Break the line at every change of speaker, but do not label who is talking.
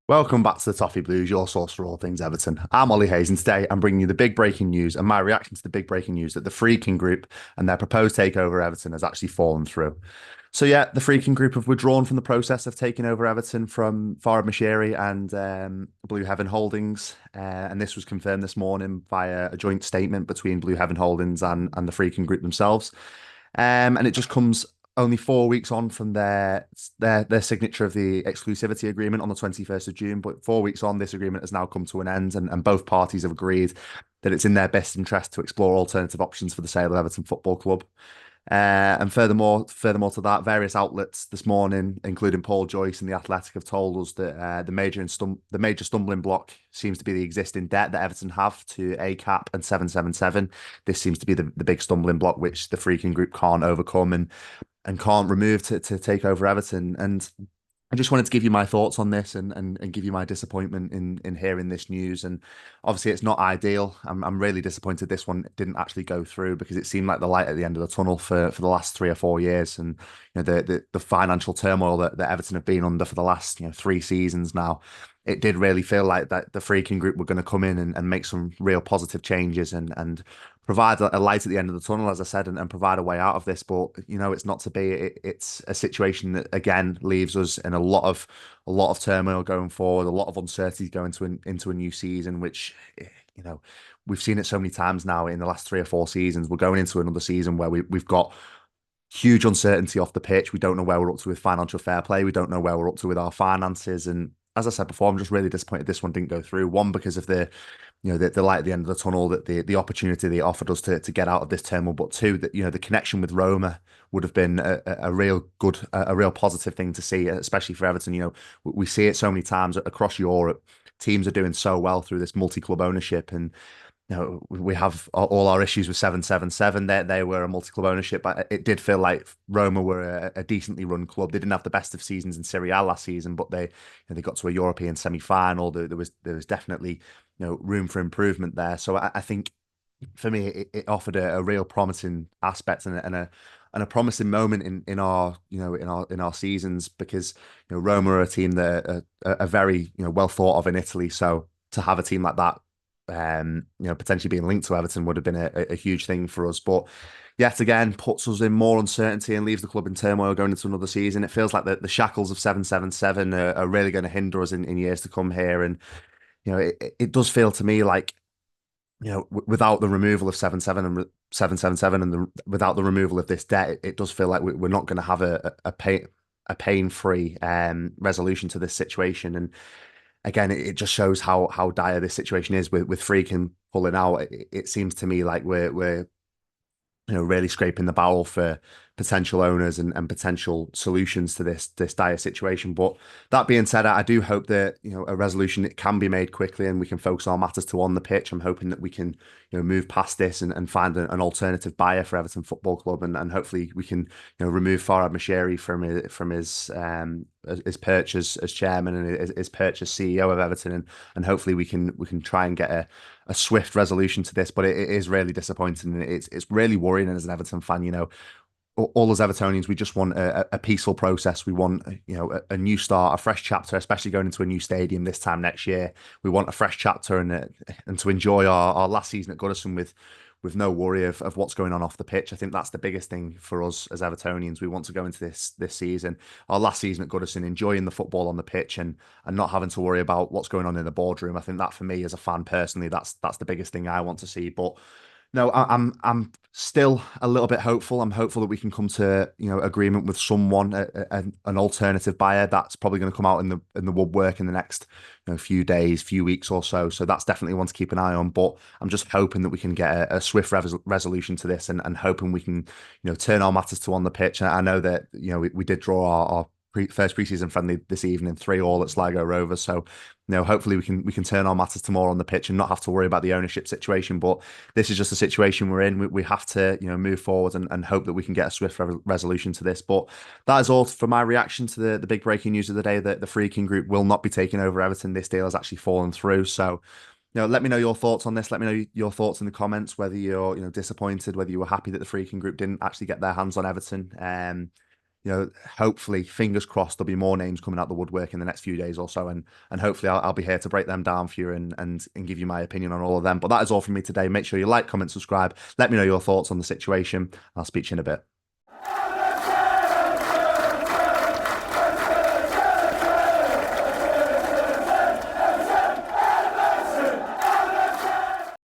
Welcome back to the Toffee Blues, your source for all things Everton. I'm Ollie Hayes, and today I'm bringing you the big breaking news and my reaction to the big breaking news that the Friedkin Group and their proposed takeover Everton has actually fallen through. So yeah, the Friedkin Group have withdrawn from the process of taking over Everton from Farhad Moshiri and Blue Heaven Holdings, and this was confirmed this morning via a joint statement between Blue Heaven Holdings and the Friedkin Group themselves. And it just comes only 4 weeks on from their signature of the exclusivity agreement on the 21st of June. But 4 weeks on, this agreement has now come to an end, and both parties have agreed that it's in their best interest to explore alternative options for the sale of Everton Football Club. And furthermore to that, various outlets this morning, including Paul Joyce and The Athletic, have told us that the major stumbling block seems to be the existing debt that Everton have to ACAP and 777. This seems to be the big stumbling block which the Freaking Group can't overcome and can't remove to take over Everton. And I just wanted to give you my thoughts on this and give you my disappointment in hearing this news. And obviously, it's not ideal. I'm really disappointed this one didn't actually go through because it seemed like the light at the end of the tunnel for the last 3 or 4 years. And the financial turmoil that Everton have been under for the last 3 seasons now, it did really feel like that the Freaking Group were going to come in and make some real positive changes and provide a light at the end of the tunnel, as I said, and provide a way out of this. But it's not to be. It's a situation that again leaves us in a lot of turmoil going forward, a lot of uncertainty going into a new season, which you know we've seen it so many times now in the last 3 or 4 seasons. We're going into another season where we've got huge uncertainty off the pitch. We don't know where we're up to with financial fair play. We don't know where we're up to with our finances. And as I said before, I'm just really disappointed this one didn't go through. One, because of the light at the end of the tunnel, that the opportunity they offered us to get out of this turmoil. But two, that the connection with Roma would have been a real good, a real positive thing to see, especially for Everton. We see it so many times across Europe. Teams are doing so well through this multi-club ownership, and we have all our issues with 777. They were a multi-club ownership, but it did feel like Roma were a decently run club. They didn't have the best of seasons in Serie A last season, but they got to a European semi-final. There was definitely room for improvement there. So I think for me it offered a real promising aspect and a promising moment in our in our seasons, because Roma are a team that are very well thought of in Italy. So to have a team like that potentially being linked to Everton would have been a huge thing for us. But yet again, puts us in more uncertainty and leaves the club in turmoil going into another season. It feels like the shackles of 777 are really going to hinder us in years to come here. And it does feel to me like without the removal of 777 and without the removal of this debt, it does feel like we're not going to have a pain-free resolution to this situation. And again, it just shows how dire this situation is with Freakin pulling out. It seems to me like we're really scraping the barrel for potential owners and potential solutions to this dire situation. But that being said, I do hope that a resolution it can be made quickly and we can focus our matters to on the pitch. I'm hoping that we can move past this and find an alternative buyer for Everton Football Club, and hopefully we can remove Farhad Moshiri from his perch as chairman and his perch as CEO of Everton, and hopefully we can try and get a swift resolution to this. But it is really disappointing, and it's really worrying as an Everton fan. All as Evertonians, we just want a peaceful process. We want a new start, a fresh chapter, especially going into a new stadium this time next year. We want a fresh chapter and to enjoy our last season at Goodison with no worry of what's going on off the pitch. I think that's the biggest thing for us as Evertonians. We want to go into this season, our last season at Goodison, enjoying the football on the pitch and not having to worry about what's going on in the boardroom. I think that for me as a fan personally, that's the biggest thing I want to see. But no, I'm still a little bit hopeful. I'm hopeful that we can come to agreement with someone, an alternative buyer that's probably going to come out in the woodwork in the next few days, few weeks or so. So that's definitely one to keep an eye on. But I'm just hoping that we can get a swift resolution to this, and hoping we can turn our matters to on the pitch. And I know that we did draw our first preseason friendly this evening, 3-3 at Sligo Rovers. So, hopefully we can turn our matters to more on the pitch and not have to worry about the ownership situation. But this is just a situation we're in. We have to, move forward and hope that we can get a swift resolution to this. But that is all for my reaction to the big breaking news of the day, that the Freaking Group will not be taking over Everton. This deal has actually fallen through. So, let me know your thoughts on this. Let me know your thoughts in the comments, whether you're, disappointed, whether you were happy that the Freaking Group didn't actually get their hands on Everton. hopefully, fingers crossed, there'll be more names coming out the woodwork in the next few days or so, and hopefully I'll be here to break them down for you and give you my opinion on all of them. But that is all from me today. Make sure you like, comment, subscribe. Let me know your thoughts on the situation. I'll speak to you in a bit.